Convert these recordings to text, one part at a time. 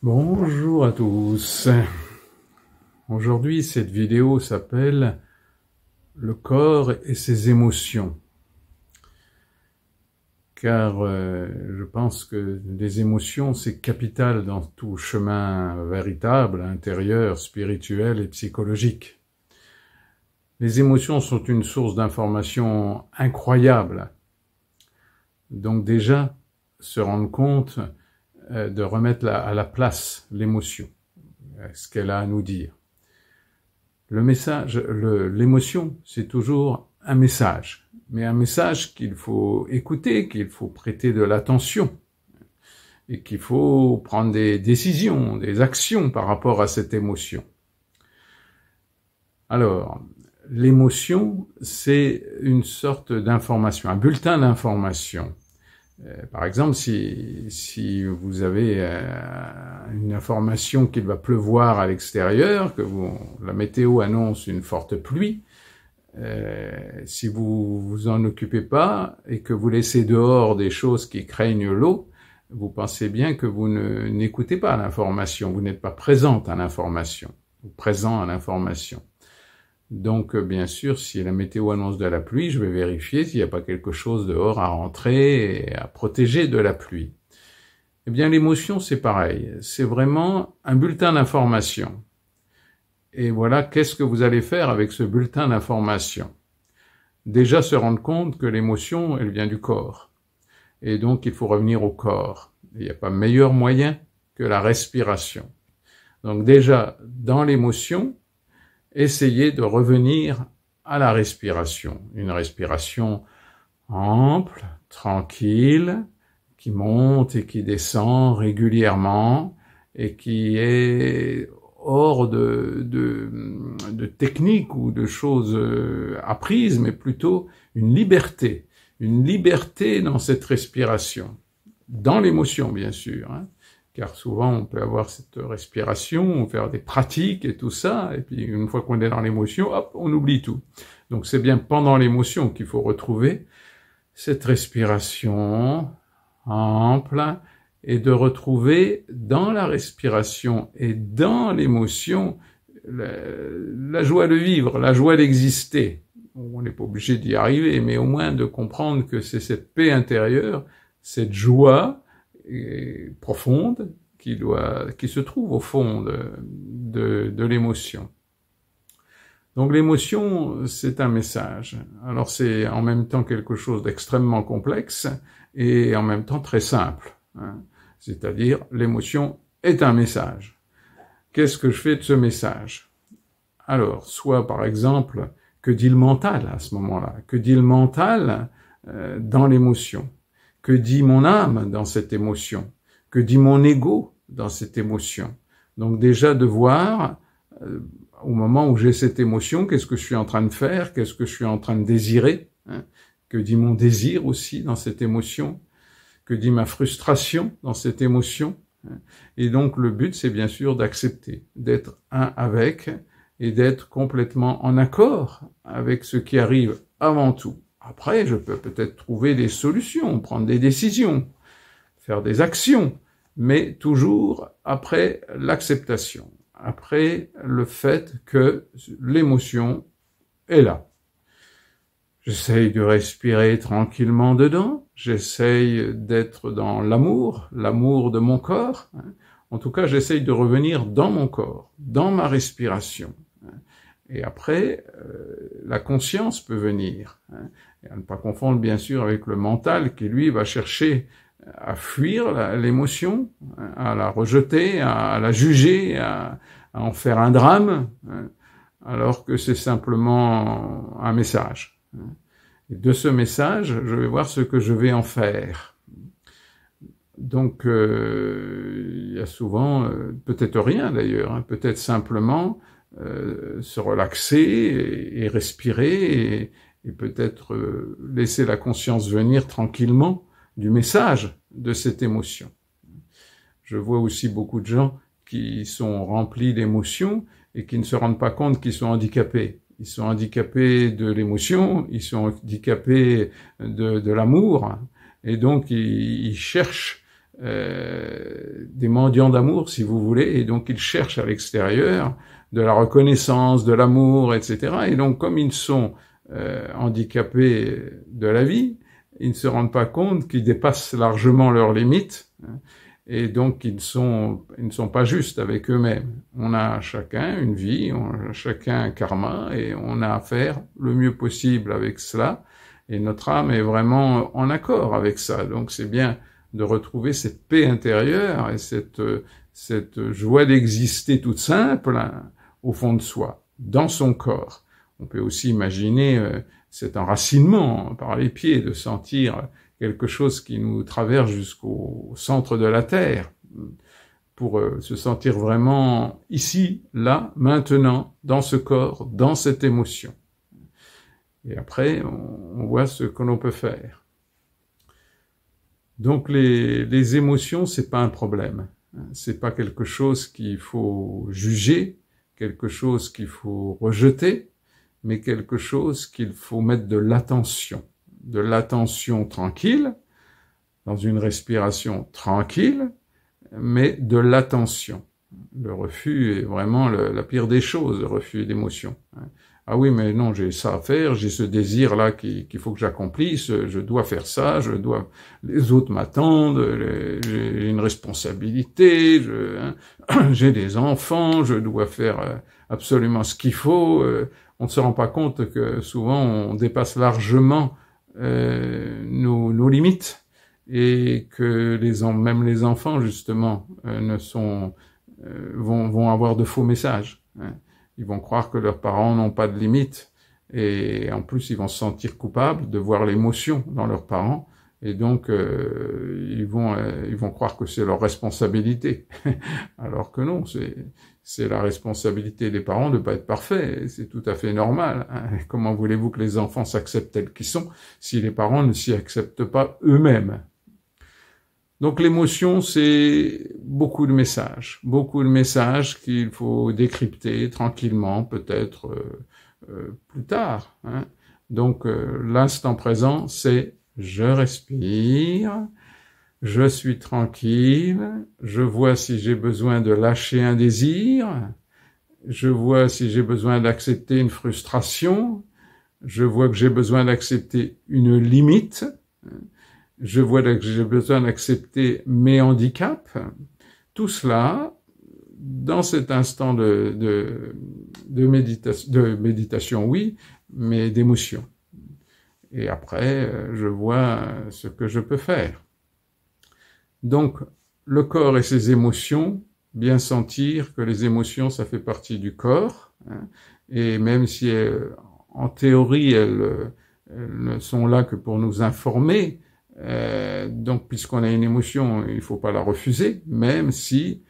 Bonjour à tous. Aujourd'hui, cette vidéo s'appelle « Le corps et ses émotions ». Car je pense que les émotions, c'est capital dans tout chemin véritable, intérieur, spirituel et psychologique. Les émotions sont une source d'information incroyable. Donc déjà, se rendre compte de remettre à la place l'émotion, ce qu'elle a à nous dire. L'émotion, c'est toujours un message, mais un message qu'il faut écouter, qu'il faut prêter de l'attention, et qu'il faut prendre des décisions, des actions par rapport à cette émotion. Alors, l'émotion, c'est une sorte d'information, un bulletin d'information. Par exemple, si vous avez une information qu'il va pleuvoir à l'extérieur, que la météo annonce une forte pluie, si vous vous en occupez pas et que vous laissez dehors des choses qui craignent l'eau, vous pensez bien que vous n'écoutez pas l'information, vous n'êtes pas présente à l'information, ou présent à l'information. Donc, bien sûr, si la météo annonce de la pluie, je vais vérifier s'il n'y a pas quelque chose dehors à rentrer et à protéger de la pluie. Eh bien, l'émotion, c'est pareil. C'est vraiment un bulletin d'information. Et voilà, qu'est-ce que vous allez faire avec ce bulletin d'information? Déjà, se rendre compte que l'émotion, elle vient du corps. Et donc, il faut revenir au corps. Il n'y a pas meilleur moyen que la respiration. Donc déjà, dans l'émotion, essayez de revenir à la respiration. Une respiration ample, tranquille, qui monte et qui descend régulièrement et qui est hors de techniques ou de choses apprises, mais plutôt une liberté dans cette respiration, dans l'émotion bien sûr, hein. Car souvent on peut avoir cette respiration, faire des pratiques et tout ça, et puis une fois qu'on est dans l'émotion, hop, on oublie tout. Donc c'est bien pendant l'émotion qu'il faut retrouver cette respiration ample, et de retrouver dans la respiration et dans l'émotion la joie de vivre, la joie d'exister. On n'est pas obligé d'y arriver, mais au moins de comprendre que c'est cette paix intérieure, cette joie profonde qui se trouve au fond de l'émotion. Donc l'émotion, c'est un message. Alors c'est en même temps quelque chose d'extrêmement complexe et en même temps très simple, hein. C'est-à-dire l'émotion est un message. Qu'est-ce que je fais de ce message? Alors, soit par exemple, que dit le mental à ce moment-là? Que dit le mental dans l'émotion? Que dit mon âme dans cette émotion? Que dit mon ego dans cette émotion? Donc déjà de voir, au moment où j'ai cette émotion, qu'est-ce que je suis en train de faire? Qu'est-ce que je suis en train de désirer, hein? Que dit mon désir aussi dans cette émotion? Que dit ma frustration dans cette émotion? Et donc le but, c'est bien sûr d'accepter, d'être un avec, et d'être complètement en accord avec ce qui arrive avant tout. Après, je peux peut-être trouver des solutions, prendre des décisions, faire des actions, mais toujours après l'acceptation, après le fait que l'émotion est là. J'essaye de respirer tranquillement dedans, j'essaye d'être dans l'amour de mon corps. En tout cas, j'essaye de revenir dans mon corps, dans ma respiration. Et après, la conscience peut venir. Et à ne pas confondre bien sûr avec le mental qui lui va chercher à fuir l'émotion, à la rejeter, à la juger, à en faire un drame, alors que c'est simplement un message. Et de ce message, je vais voir ce que je vais en faire. Donc, il y a souvent, peut-être rien d'ailleurs, hein, peut-être simplement se relaxer et respirer et peut-être laisser la conscience venir tranquillement du message de cette émotion. Je vois aussi beaucoup de gens qui sont remplis d'émotions et qui ne se rendent pas compte qu'ils sont handicapés. Ils sont handicapés de l'émotion, ils sont handicapés de l'amour, et donc ils cherchent des mendiants d'amour, si vous voulez, et donc ils cherchent à l'extérieur de la reconnaissance, de l'amour, etc. Et donc comme ils sont handicapés de la vie, ils ne se rendent pas compte qu'ils dépassent largement leurs limites, hein, et donc ils ne sont pas justes avec eux-mêmes. On a chacun une vie, on a chacun un karma, et on a à faire le mieux possible avec cela, et notre âme est vraiment en accord avec ça. Donc c'est bien de retrouver cette paix intérieure et cette joie d'exister toute simple, hein, au fond de soi, dans son corps. On peut aussi imaginer cet enracinement par les pieds, de sentir quelque chose qui nous traverse jusqu'au centre de la terre, pour se sentir vraiment ici, là, maintenant, dans ce corps, dans cette émotion. Et après, on voit ce que l'on peut faire. Donc les émotions, c'est pas un problème. C'est pas quelque chose qu'il faut juger, quelque chose qu'il faut rejeter, mais quelque chose qu'il faut mettre de l'attention tranquille, dans une respiration tranquille, mais de l'attention. Le refus est vraiment la pire des choses, le refus d'émotion. Ah oui, mais non, j'ai ça à faire, j'ai ce désir-là qu'il faut que j'accomplisse, je dois faire ça, les autres m'attendent, j'ai une responsabilité, j'ai des enfants, je dois faire absolument ce qu'il faut. On ne se rend pas compte que souvent on dépasse largement nos limites, et que même les enfants justement vont avoir de faux messages, hein. Ils vont croire que leurs parents n'ont pas de limites, et en plus ils vont se sentir coupables de voir l'émotion dans leurs parents, et donc ils vont croire que c'est leur responsabilité, alors que non, c'est la responsabilité des parents de pas être parfaits, c'est tout à fait normal, hein. Comment voulez-vous que les enfants s'acceptent tels qu'ils sont si les parents ne s'y acceptent pas eux-mêmes? Donc l'émotion, c'est beaucoup de messages qu'il faut décrypter tranquillement, peut-être plus tard, hein. Donc l'instant présent, c'est je respire, je suis tranquille, je vois si j'ai besoin de lâcher un désir, je vois si j'ai besoin d'accepter une frustration, je vois que j'ai besoin d'accepter une limite, je vois que j'ai besoin d'accepter mes handicaps. Tout cela, dans cet instant de méditation, oui, mais d'émotion. Et après, je vois ce que je peux faire. Donc, le corps et ses émotions, bien sentir que les émotions, ça fait partie du corps, hein, et même si en théorie, elles ne sont là que pour nous informer, donc puisqu'on a une émotion, il faut pas la refuser, même si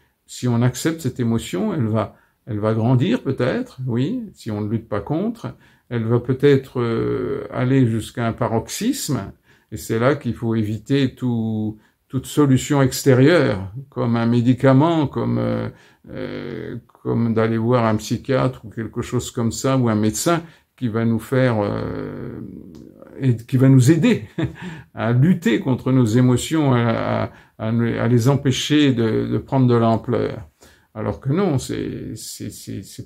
on accepte cette émotion, elle va grandir peut-être, oui, si on ne lutte pas contre, elle va peut-être aller jusqu'à un paroxysme, et c'est là qu'il faut éviter toute solution extérieure, comme un médicament, comme d'aller voir un psychiatre ou quelque chose comme ça, ou un médecin qui va nous faire et qui va nous aider à lutter contre nos émotions, à les empêcher de prendre de l'ampleur. Alors que non, c'est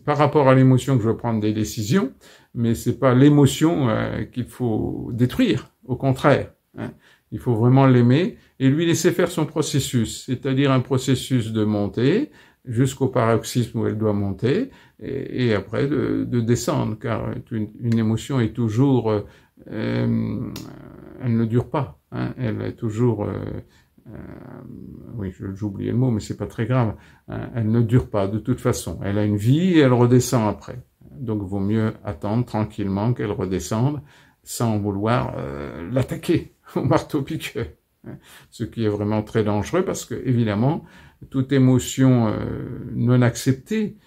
par rapport à l'émotion que je veux prendre des décisions, mais c'est pas l'émotion qu'il faut détruire, au contraire, hein. Il faut vraiment l'aimer et lui laisser faire son processus, c'est-à-dire un processus de montée jusqu'au paroxysme où elle doit monter, et après de descendre, car une émotion est toujours, elle ne dure pas, hein, elle est toujours, oui, j'ai oublié le mot, mais c'est pas très grave, hein, elle ne dure pas de toute façon, elle a une vie et elle redescend après, donc vaut mieux attendre tranquillement qu'elle redescende sans vouloir l'attaquer au marteau-piqueur, hein, ce qui est vraiment très dangereux parce que évidemment toute émotion non acceptée,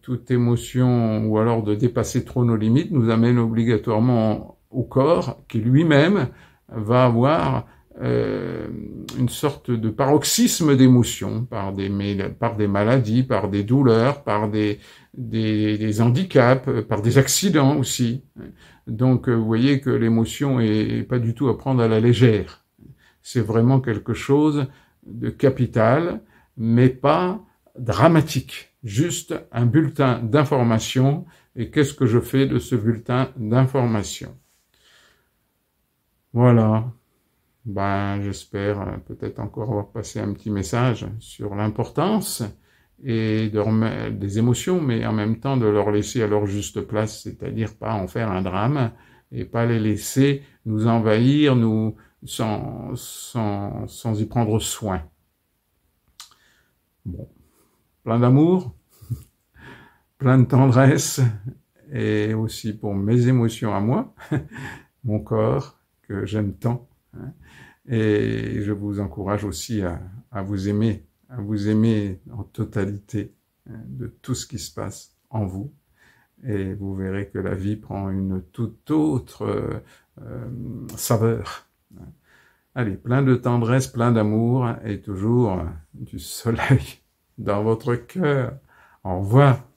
toute émotion ou alors de dépasser trop nos limites nous amène obligatoirement au corps qui lui-même va avoir une sorte de paroxysme d'émotion par des maladies, par des douleurs, par des handicaps, par des accidents aussi. Donc vous voyez que l'émotion est pas du tout à prendre à la légère. C'est vraiment quelque chose de capital, mais pas dramatique. Juste un bulletin d'information. Et qu'est-ce que je fais de ce bulletin d'information? Voilà. Ben, j'espère peut-être encore avoir passé un petit message sur l'importance et des émotions, mais en même temps de leur laisser à leur juste place, c'est-à-dire pas en faire un drame et pas les laisser nous envahir, sans y prendre soin. Bon, plein d'amour, plein de tendresse, et aussi pour mes émotions à moi, mon corps que j'aime tant. Hein. Et je vous encourage aussi à vous aimer en totalité, hein, de tout ce qui se passe en vous. Et vous verrez que la vie prend une toute autre saveur. Allez, plein de tendresse, plein d'amour et toujours du soleil dans votre cœur. Au revoir.